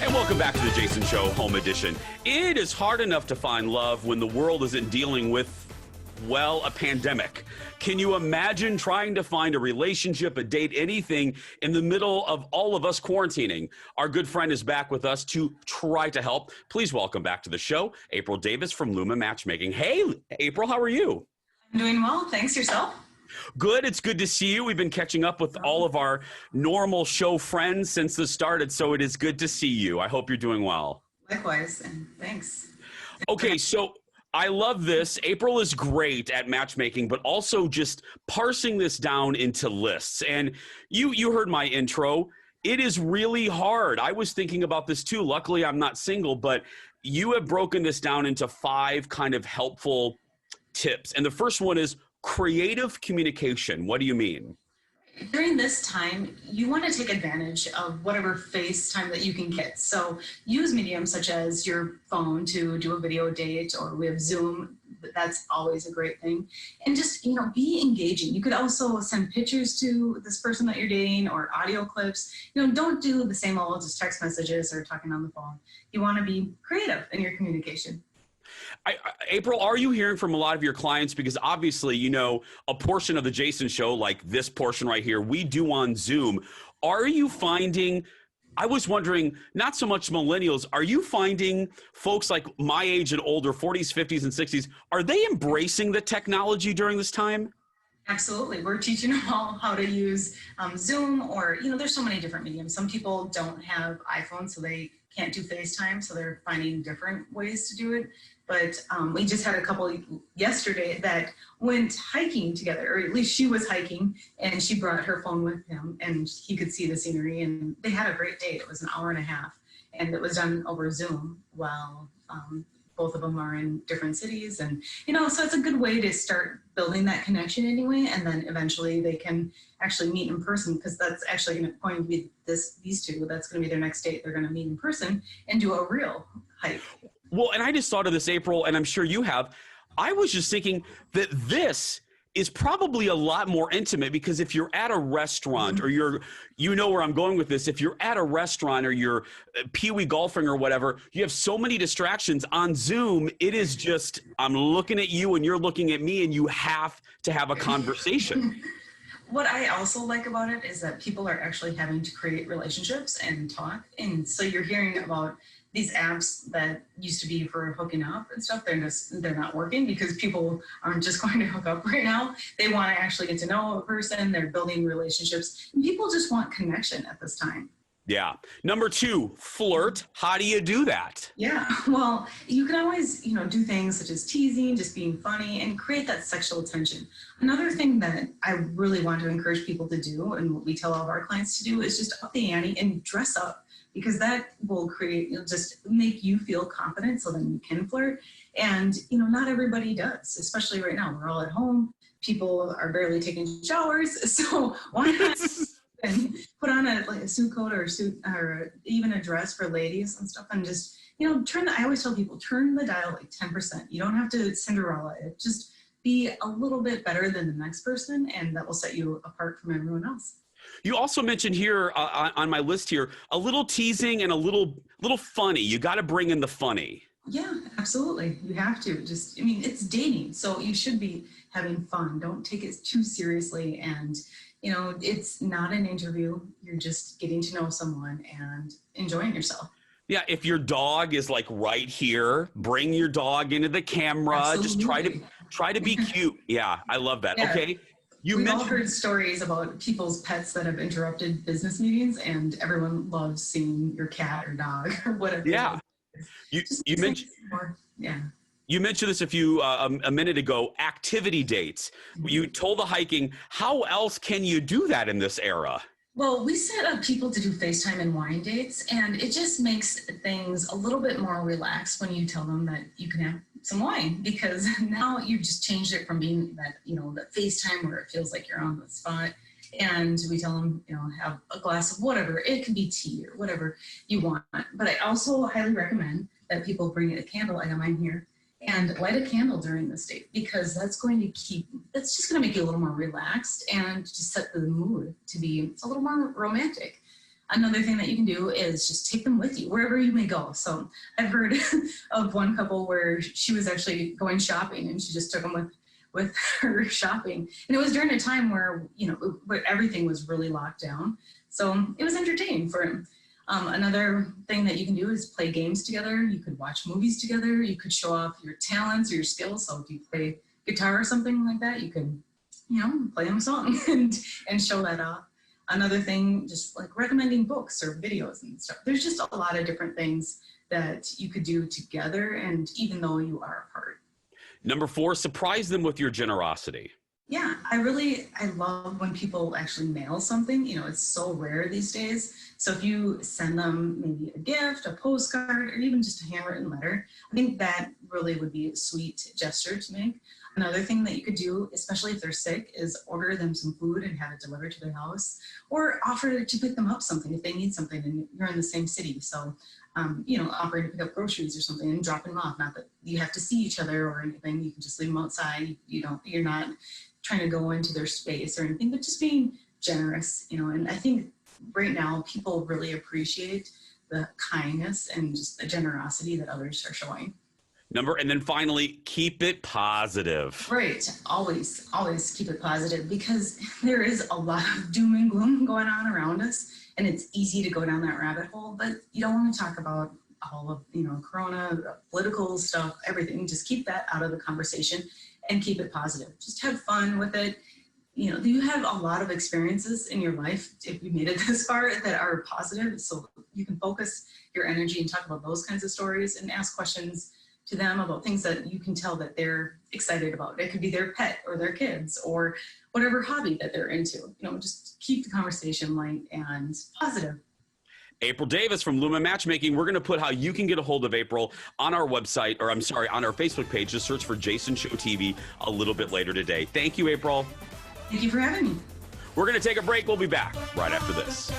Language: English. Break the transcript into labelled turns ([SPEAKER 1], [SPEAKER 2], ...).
[SPEAKER 1] And welcome back to the Jason Show Home Edition. It is hard enough to find love when the world isn't dealing with, well, a pandemic. Can you imagine trying to find a relationship, a date, anything in the middle of all of us quarantining? Our good friend is back with us to try to help. Please welcome back to the show, April Davis from Luma Matchmaking. Hey, April, how are you?
[SPEAKER 2] I'm doing well. Thanks. Yourself?
[SPEAKER 1] Good. It's good to see you. We've been catching up with all of our normal show friends since this started, so it is good to see you. I hope you're doing well.
[SPEAKER 2] Likewise, and thanks.
[SPEAKER 1] Okay, so I love this. April is great at matchmaking, but also just parsing this down into lists. And you heard my intro. It is really hard. I was thinking about this too. Luckily, I'm not single, but you have broken this down into 5 kind of helpful tips. And the first one is creative communication. What do you mean?
[SPEAKER 2] During this time, you want to take advantage of whatever FaceTime that you can get. So use mediums such as your phone to do a video date, or we have Zoom. That's always a great thing. And just, be engaging. You could also send pictures to this person that you're dating or audio clips. Don't do the same old just text messages or talking on the phone. You want to be creative in your communication.
[SPEAKER 1] April, are you hearing from a lot of your clients? Because obviously, a portion of the Jason Show, like this portion right here, we do on Zoom. Are you finding, I was wondering, not so much millennials, are you finding folks like my age and older, 40s, 50s, and 60s, are they embracing the technology during this time?
[SPEAKER 2] Absolutely. We're teaching them all how to use Zoom, or, there's so many different mediums. Some people don't have iPhones, so they can't do FaceTime, so they're finding different ways to do it. But we just had a couple yesterday that went hiking together, or at least she was hiking, and she brought her phone with him, and he could see the scenery, and they had a great date. It was an hour and a half, and it was done over Zoom while both of them are in different cities. And, so it's a good way to start building that connection anyway, and then eventually they can actually meet in person, because that's actually going to be these two. That's going to be their next date. They're going to meet in person and do a real hike.
[SPEAKER 1] Well, and I just thought of this, April, and I'm sure you have. I was just thinking that this is probably a lot more intimate, because if you're at a restaurant, or you know where I'm going with this, if you're at a restaurant or you're peewee golfing or whatever, you have so many distractions. On Zoom, it is just, I'm looking at you and you're looking at me, and you have to have a conversation.
[SPEAKER 2] What I also like about it is that people are actually having to create relationships and talk. And so you're hearing about these apps that used to be for hooking up and stuff. They're not working, because people aren't just going to hook up right now. They want to actually get to know a person. They're building relationships. And people just want connection at this time.
[SPEAKER 1] Yeah. Number 2, flirt. How do you do that?
[SPEAKER 2] Yeah. Well, you can always, do things such as teasing, just being funny, and create that sexual tension. Another thing that I really want to encourage people to do, and what we tell all of our clients to do, is just up the ante and dress up, because that will just make you feel confident, so then you can flirt. And, not everybody does, especially right now. We're all at home. People are barely taking showers. So why not and put on a suit coat or even a dress for ladies and stuff, and just, I always tell people, turn the dial like 10%. You don't have to Cinderella it. Just be a little bit better than the next person, and that will set you apart from everyone else.
[SPEAKER 1] You also mentioned here on my list here, a little teasing and a little funny. You got to bring in the funny.
[SPEAKER 2] Yeah, absolutely. You have to. It's dating, so you should be having fun. Don't take it too seriously. And, it's not an interview. You're just getting to know someone and enjoying yourself.
[SPEAKER 1] Yeah, if your dog is like right here, bring your dog into the camera.
[SPEAKER 2] Absolutely.
[SPEAKER 1] Just try to be cute. Yeah, I love that. Yeah. Okay.
[SPEAKER 2] We've all heard stories about people's pets that have interrupted business meetings, and everyone loves seeing your cat or dog or whatever.
[SPEAKER 1] Yeah. You mentioned You mentioned this a minute ago, activity dates. You told the hiking. How else can you do that in this era?
[SPEAKER 2] Well, we set up people to do FaceTime and wine dates, and it just makes things a little bit more relaxed when you tell them that you can have some wine, because now you've just changed it from being that, that FaceTime where it feels like you're on the spot. And we tell them, have a glass of whatever. It could be tea or whatever you want. But I also highly recommend that people bring a candle. I got mine here. And light a candle during this date, because that's just going to make you a little more relaxed and just set the mood to be a little more romantic. Another thing that you can do is just take them with you wherever you may go. So I've heard of one couple where she was actually going shopping and she just took them with her shopping. And it was during a time where, where everything was really locked down. So it was entertaining for him. Another thing that you can do is play games together. You could watch movies together. You could show off your talents or your skills. So if you play guitar or something like that, you could, play them a song and show that off. Another thing, just like recommending books or videos and stuff. There's just a lot of different things that you could do together, and even though you are apart.
[SPEAKER 1] Number 4, surprise them with your generosity.
[SPEAKER 2] Yeah, I love when people actually mail something. It's so rare these days. So if you send them maybe a gift, a postcard, or even just a handwritten letter, I think that really would be a sweet gesture to make. Another thing that you could do, especially if they're sick, is order them some food and have it delivered to their house, or offer to pick them up something if they need something and you're in the same city. So, offering to pick up groceries or something and dropping them off. Not that you have to see each other or anything. You can just leave them outside. You're not trying to go into their space or anything, but just being generous, and I think right now people really appreciate the kindness and just the generosity that others are showing.
[SPEAKER 1] And then finally, keep it positive.
[SPEAKER 2] Right. Always keep it positive, because there is a lot of doom and gloom going on around us, and it's easy to go down that rabbit hole, but you don't want to talk about all of, Corona, political stuff, everything. Just keep that out of the conversation and keep it positive. Just have fun with it. You have a lot of experiences in your life, if you made it this far, that are positive. So you can focus your energy and talk about those kinds of stories and ask questions to them about things that you can tell that they're excited about. It could be their pet or their kids or whatever hobby that they're into. Just keep the conversation light and positive.
[SPEAKER 1] April Davis from Luma Matchmaking. We're going to put how you can get a hold of April on our website, on our Facebook page. Just search for Jason Show TV a little bit later today. Thank you, April.
[SPEAKER 2] Thank you for having me.
[SPEAKER 1] We're going to take a break. We'll be back right after this.